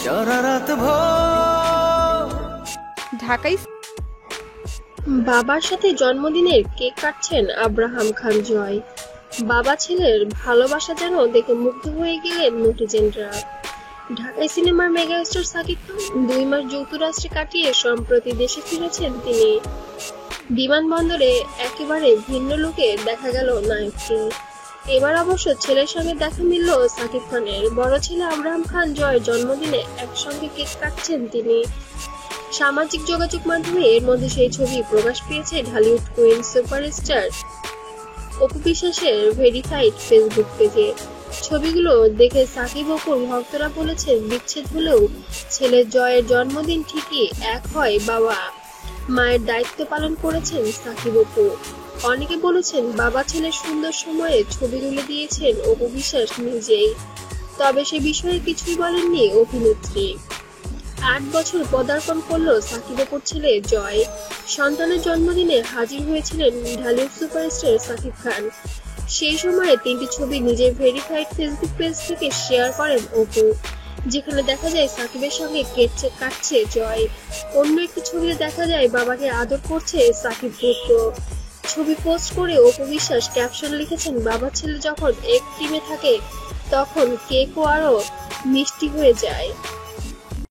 সারা রাত ভোর ঢাকায় বাবার সাথে জন্মদিনের কেক কাটছেন আব্রাহাম খান জয়। বাবা ছেলের ভালোবাসা যেন দেখে মুগ্ধ হয়ে গেলেন নেটিজেনরা। ঢাকায় সিনেমার মেগাস্টার সাকিব খান 2 মাস যুক্তরাষ্ট্রে কাটিয়ে সম্প্রতি দেশে ফিরেছেন তিনি। বিমানবন্দরে একেবারে ভিন্ন লুকে দেখা গেল নায়ককে। এবার অবশ্য ছেলের সঙ্গে দেখা মিলল সাকিব খানের। বড় ছেলে আব্রাহাম খান জয়ের জন্মদিনে একসঙ্গে কেক কাটছেন তিনি। সামাজিক যোগাযোগ মাধ্যমে এর মধ্যে সেই ছবি প্রকাশ পেয়েছে ঢালিউড কুইন সুপারস্টার অপু বিশ্বাসের ভেরিফাইড ফেসবুক পেজে। ছবিগুলো দেখে সাকিব অপুর ভক্তরা বলেছেন, বিচ্ছেদ হলেও ছেলে জয়ের জন্মদিন ঠিকই এক হয়। বাবা মায়ের দায়িত্ব পালন করেছেন সাকিব অপু। অনেকে বলেছেন, বাবা ছেলের সুন্দর সময়ে ছবি তুলে দিয়েছেন অপু বিশ্বাস নিজেই। তবে সে বিষয়ে কিছুই বলেননি অভিনেত্রী। 8 বছর পদার্পণ করল সাকিব অপুর ছেলে জয়। সন্তানের জন্মদিনে হাজির হয়েছিলেন ঢালিউড সুপারস্টার সাকিব খান। সেই সময়ে 3টি ছবি নিজের ভেরিফাইড ফেসবুক পেজ থেকে শেয়ার করেন অপু, যেখানে দেখা যায় সাকিবের সঙ্গে কেক কাটছে জয়। অন্য একটি ছবিতে দেখা যায় বাবাকে আদর করছে সাকিব পুত্র। ছবি পোস্ট করে অপু বিশ্বাস ক্যাপশন লিখেছেন, বাবা ছেলে যখন এক টিমে থাকে তখন কেকও আরো মিষ্টি হয়ে যায়।